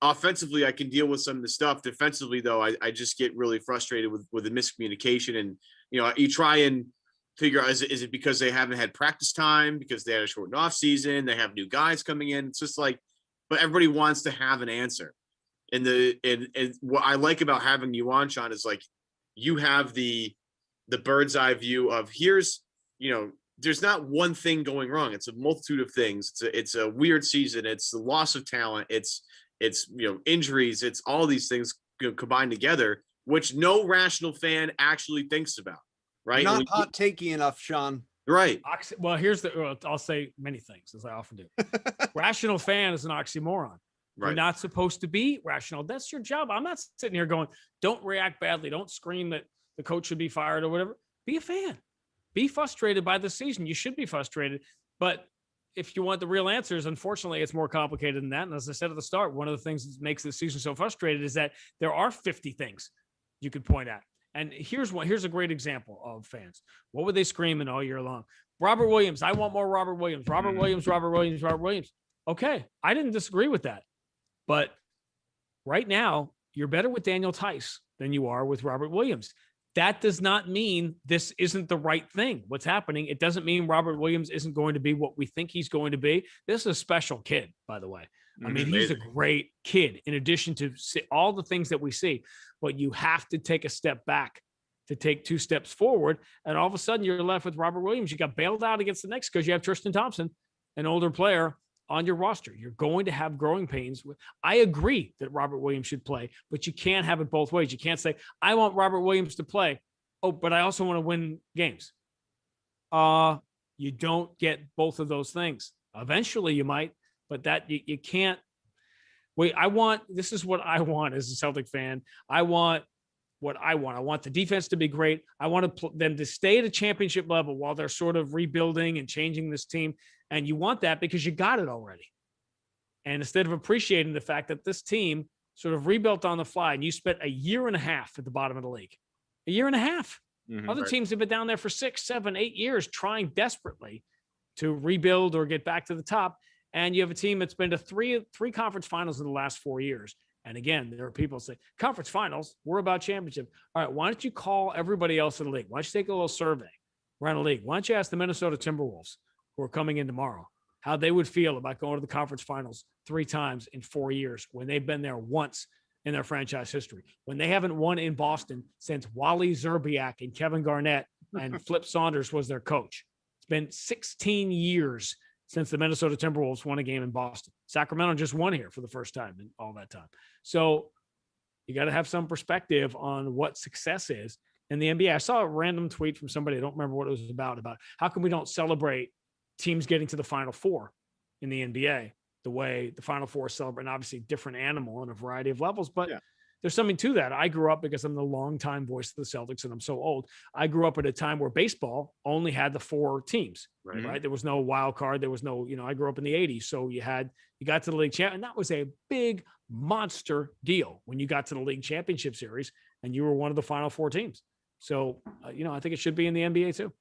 offensively, I can deal with some of the stuff. Defensively, though, I just get really frustrated with the miscommunication. And, you try and figure out, is it because they haven't had practice time, because they had a shortened off season, they have new guys coming in. It's just like, but everybody wants to have an answer. And what I like about having you on, Sean, is like, you have the bird's eye view of here's, there's not one thing going wrong. It's a multitude of things. It's a weird season. It's the loss of talent. It's injuries. It's all these things combined together, which no rational fan actually thinks about, right? Not hot takey enough, Sean. Right. Well, I'll say many things, as I often do. Rational fan is an oxymoron. Right. You're not supposed to be rational. That's your job. I'm not sitting here going, don't react badly. Don't scream that the coach should be fired or whatever. Be a fan. Be frustrated by the season. You should be frustrated. But if you want the real answers, unfortunately, it's more complicated than that. And as I said at the start, one of the things that makes this season so frustrated is that there are 50 things you could point at. And here's a great example of fans. What were they screaming all year long? Robert Williams. I want more Robert Williams. Robert Williams, Robert Williams, Robert Williams. Okay. I didn't disagree with that. But right now, you're better with Daniel Tice than you are with Robert Williams. That does not mean this isn't the right thing. What's happening, it doesn't mean Robert Williams isn't going to be what we think he's going to be. This is a special kid, by the way. I mean, he's a great kid in addition to all the things that we see. But you have to take a step back to take 2 steps forward. And all of a sudden, you're left with Robert Williams. You got bailed out against the Knicks because you have Tristan Thompson, an older player, on your roster. You're going to have growing pains. I agree that Robert Williams should play, but you can't have it both ways. You can't say, I want Robert Williams to play. Oh, but I also want to win games. You don't get both of those things. Eventually you might, but that you can't wait. This is what I want as a Celtic fan. I want what I want. I want the defense to be great. I want them to stay at a championship level while they're sort of rebuilding and changing this team. And you want that because you got it already. And instead of appreciating the fact that this team sort of rebuilt on the fly and you spent a year and a half at the bottom of the league, a year and a half. Other teams have been down there for 6, 7, 8 years trying desperately to rebuild or get back to the top. And you have a team that's been to three conference finals in the last 4 years. And again, there are people say, conference finals, we're about championship. All right, why don't you call everybody else in the league? Why don't you take a little survey around the league? Why don't you ask the Minnesota Timberwolves, who are coming in tomorrow, how they would feel about going to the conference finals 3 times in 4 years when they've been there once in their franchise history, when they haven't won in Boston since Wally Zerbiak and Kevin Garnett and Flip Saunders was their coach. It's been 16 years since the Minnesota Timberwolves won a game in Boston. Sacramento just won here for the first time in all that time. So you got to have some perspective on what success is. in the NBA. I saw a random tweet from somebody, I don't remember what it was about how come we don't celebrate teams getting to the Final Four in the NBA the way the Final Four celebrate, and obviously different animal on a variety of levels, but there's something to that. I grew up, because I'm the longtime voice of the Celtics and I'm so old, I grew up at a time where baseball only had the 4 teams, right? There was no wild card. There was no, I grew up in the 80s. So you got to the league champ, and that was a big monster deal when you got to the league championship series and you were one of the final 4 teams. So, I think it should be in the NBA too.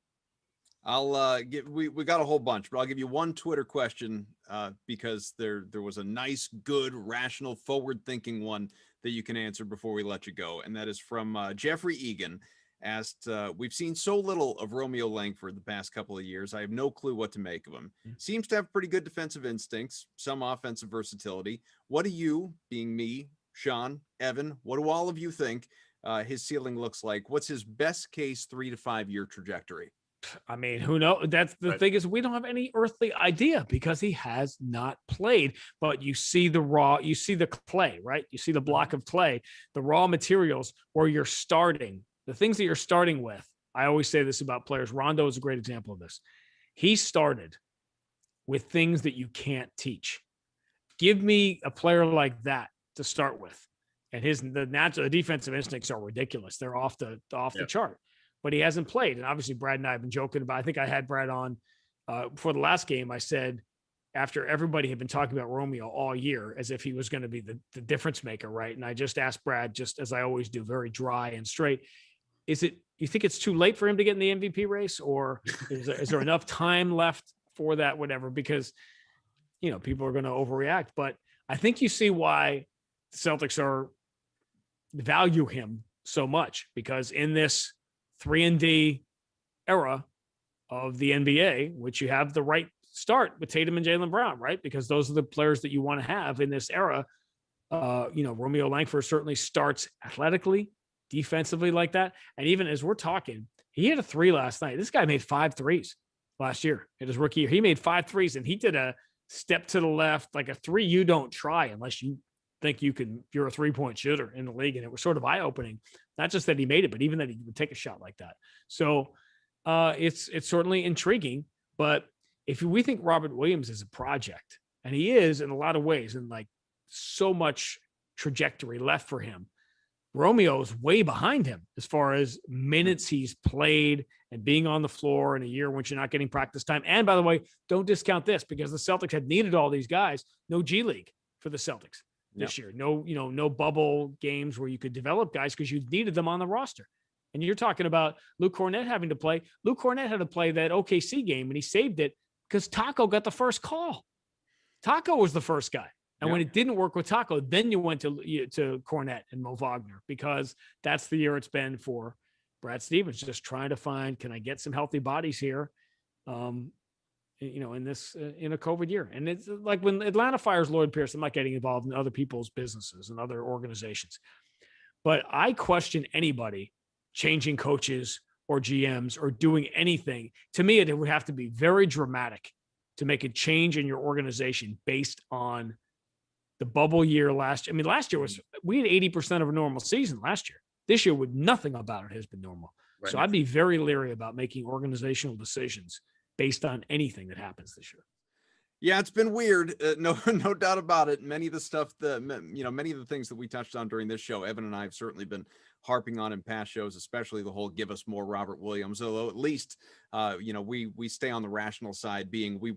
I'll we got a whole bunch, but I'll give you one Twitter question because there was a nice, good, rational, forward-thinking one that you can answer before we let you go. And that is from Jeffrey Egan. Asked, we've seen so little of Romeo Langford the past couple of years. I have no clue what to make of him. Seems to have pretty good defensive instincts, some offensive versatility. What do you, being me, Sean, Evan, what do all of you think his ceiling looks like? What's his best case 3 to 5 year trajectory? I mean, who knows? That's the thing, is we don't have any earthly idea because he has not played. But you see you see the clay, right? You see the block of clay, the raw materials where you're starting, the things that you're starting with. I always say this about players. Rondo is a great example of this. He started with things that you can't teach. Give me a player like that to start with, and the defensive instincts are ridiculous. They're off the chart. But he hasn't played. And obviously Brad and I have been joking about, I think I had Brad on for the last game. I said, after everybody had been talking about Romeo all year, as if he was going to be the difference maker. Right. And I just asked Brad, just as I always do, very dry and straight. You think it's too late for him to get in the MVP race, or is there enough time left for that? Whatever, because, people are going to overreact, but I think you see why the Celtics value him so much, because in this 3-and-D era of the NBA, which you have the right start with Tatum and Jaylen Brown, right? Because those are the players that you want to have in this era. Romeo Langford certainly starts athletically, defensively like that. And even as we're talking, he hit a 3 last night. This guy made 5 threes last year in his rookie year. He made 5 threes, and he did a step to the left, like a 3 you don't try unless you think you're a 3-point shooter in the league. And it was sort of eye-opening. Not just that he made it, but even that he would take a shot like that. So it's certainly intriguing. But if we think Robert Williams is a project, and he is in a lot of ways, and like so much trajectory left for him, Romeo's way behind him as far as minutes he's played and being on the floor in a year when you're not getting practice time. And by the way, don't discount this, because the Celtics had needed all these guys. No G League for the Celtics this year. No bubble games where you could develop guys because you needed them on the roster. And you're talking about Luke Cornett having to play. Luke Cornett had to play that OKC game, and he saved it because Taco got the first call. Taco was the first guy. And when it didn't work with Taco, then you went to Cornett and Mo Wagner, because that's the year it's been for Brad Stevens, just trying to find, can I get some healthy bodies here? In a COVID year. And it's like when Atlanta fires Lloyd Pierce, I'm not getting involved in other people's businesses and other organizations, but I question anybody changing coaches or GMs or doing anything. To me, it would have to be very dramatic to make a change in your organization based on the bubble year last year. I mean, last year we had 80% of a normal season last year. This year, with nothing about it has been normal. Right. So I'd be very leery about making organizational decisions based on anything that happens this year. Yeah, it's been weird. No doubt about it. Many of the stuff many of the things that we touched on during this show, Evan and I have certainly been harping on in past shows, especially the whole give us more Robert Williams. Although at least, we stay on the rational side, being we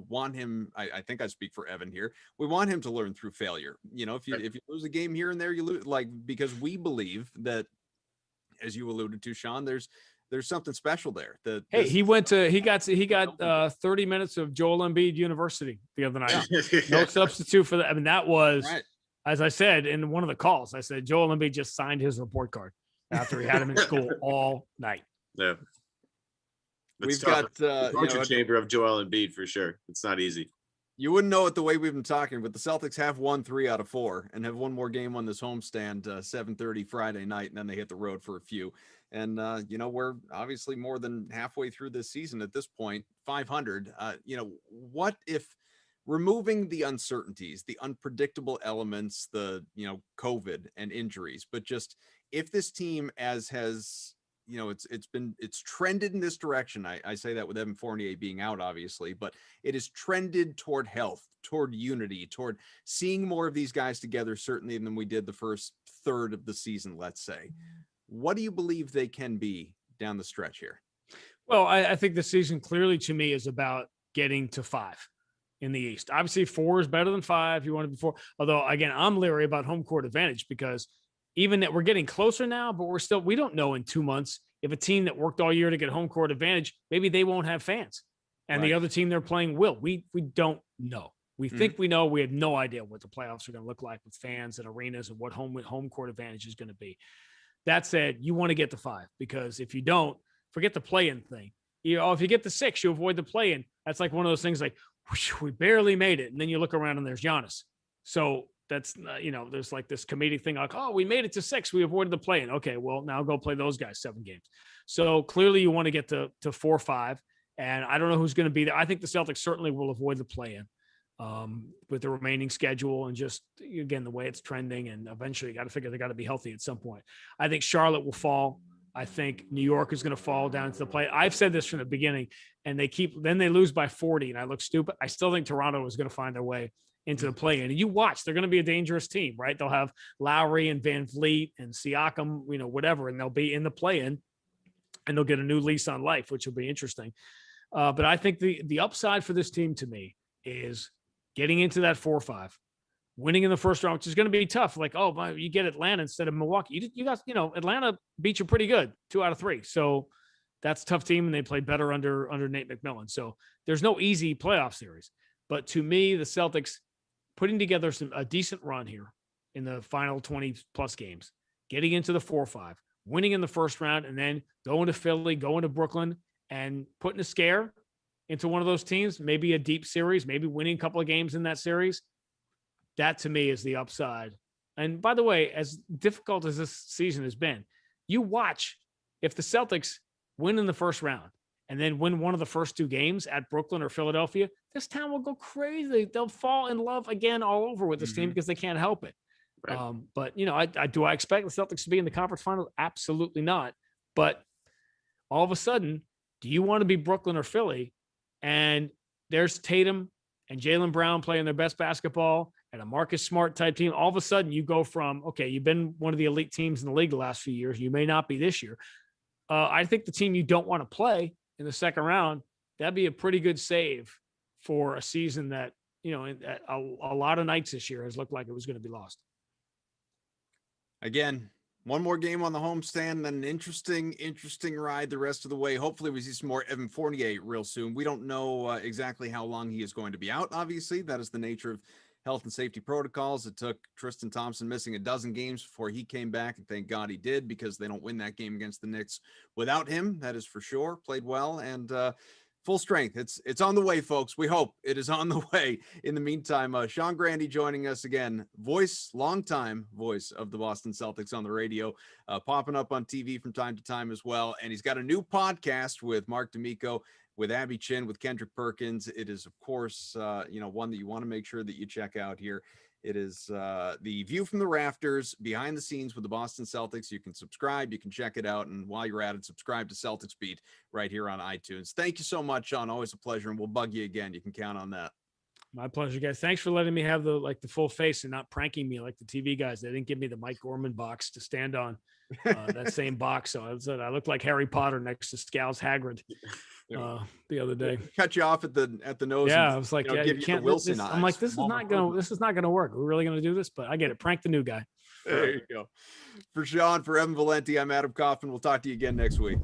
want him. I think I speak for Evan here. We want him to learn through failure. If you lose a game here and there, you lose, because we believe that, as you alluded to, Sean, there's something special there. He got 30 minutes of Joel Embiid University the other night. No substitute for that. I mean, that was, right. As I said in one of the calls, I said Joel Embiid just signed his report card after he had him in school all night. Yeah. We've got torture chamber of Joel Embiid for sure. It's not easy. You wouldn't know it the way we've been talking, but the Celtics have won 3 out of 4 and have one more game on this homestand, 7:30 Friday night, and then they hit the road for a few. And, we're obviously more than halfway through this season at this point, 500. What if removing the uncertainties, the unpredictable elements, the, COVID and injuries, but just if this team, as has it's trended in this direction. I say that with Evan Fournier being out, obviously, but it is trended toward health, toward unity, toward seeing more of these guys together, certainly than we did the first third of the season, let's say. What do you believe they can be down the stretch here? Well, I think the season clearly to me is about getting to 5 in the East. Obviously 4 is better than 5. You want to be 4. Although again, I'm leery about home court advantage because even that we're getting closer now, but we don't know in 2 months if a team that worked all year to get home court advantage, maybe they won't have fans and the other team they're playing will. We don't know. We think we know. We have no idea what the playoffs are going to look like with fans and arenas and what home court advantage is going to be. That said, you want to get to 5 because if you don't, forget the play-in thing. If you get to 6, you avoid the play-in. That's like one of those things like, whoosh, we barely made it. And then you look around and there's Giannis. So that's, there's like this comedic thing like, oh, we made it to 6. We avoided the play-in. Okay, well, now go play those guys 7 games. So clearly you want to get to 4-5. And I don't know who's going to be there. I think the Celtics certainly will avoid the play-in with the remaining schedule and just, again, the way it's trending. And eventually you got to figure they got to be healthy at some point. I think Charlotte will fall. I think New York is going to fall down to the play. I've said this from the beginning, and then they lose by 40, and I look stupid. I still think Toronto is going to find their way into the play-in. And you watch, they're going to be a dangerous team, right? They'll have Lowry and Van Vliet and Siakam, whatever, and they'll be in the play-in, and they'll get a new lease on life, which will be interesting. But I think the upside for this team to me is getting into that 4-5. Winning in the first round, which is going to be tough. Like, oh, you get Atlanta instead of Milwaukee. You got, Atlanta beat you pretty good, 2 out of 3. So that's a tough team, and they played better under Nate McMillan. So there's no easy playoff series. But to me, the Celtics putting together a decent run here in the final 20-plus games, getting into the 4-5, winning in the first round, and then going to Philly, going to Brooklyn, and putting a scare into one of those teams, maybe a deep series, maybe winning a couple of games in that series. That to me is the upside. And by the way, as difficult as this season has been, you watch if the Celtics win in the first round and then win one of the first 2 games at Brooklyn or Philadelphia, this town will go crazy. They'll fall in love again all over with this team because they can't help it. Right. But I expect the Celtics to be in the conference final? Absolutely not. But all of a sudden, do you want to be Brooklyn or Philly? And there's Tatum and Jaylen Brown playing their best basketball and a Marcus Smart type team. All of a sudden you go from, okay, you've been one of the elite teams in the league the last few years. You may not be this year. I think the team you don't want to play in the second round, that'd be a pretty good save for a season that, a lot of nights this year has looked like it was going to be lost. Again, one more game on the homestand, then an interesting ride the rest of the way. Hopefully we see some more Evan Fournier real soon. We don't know exactly how long he is going to be out. Obviously, that is the nature of health and safety protocols. It took Tristan Thompson missing a dozen games before he came back, and thank God he did, because they don't win that game against the Knicks without him. That is for sure. Played well and full strength. It's on the way, folks. We hope it is on the way. In the meantime, Sean Grande joining us again, longtime voice of the Boston Celtics on the radio, popping up on TV from time to time as well. And he's got a new podcast with Mark D'Amico, with Abby Chin, with Kendrick Perkins. It is, of course, one that you want to make sure that you check out here. It is the View from the Rafters, behind the scenes with the Boston Celtics. You can subscribe, you can check it out, and while you're at it, subscribe to Celtics Beat right here on iTunes. Thank you so much, Sean. Always a pleasure, and we'll bug you again. You can count on that. My pleasure, guys. Thanks for letting me have the full face and not pranking me like the TV guys. They didn't give me the Mike Gorman box to stand on, that same box. So I looked like Harry Potter next to Scow's Hagrid the other day. Cut you off at the nose. Yeah, I was like, you can't. Wilson I'm like, this is not gonna work. We're really gonna do this, but I get it. Prank the new guy. There you go. For Sean, for Evan Valenti, I'm Adam Kaufman. We'll talk to you again next week.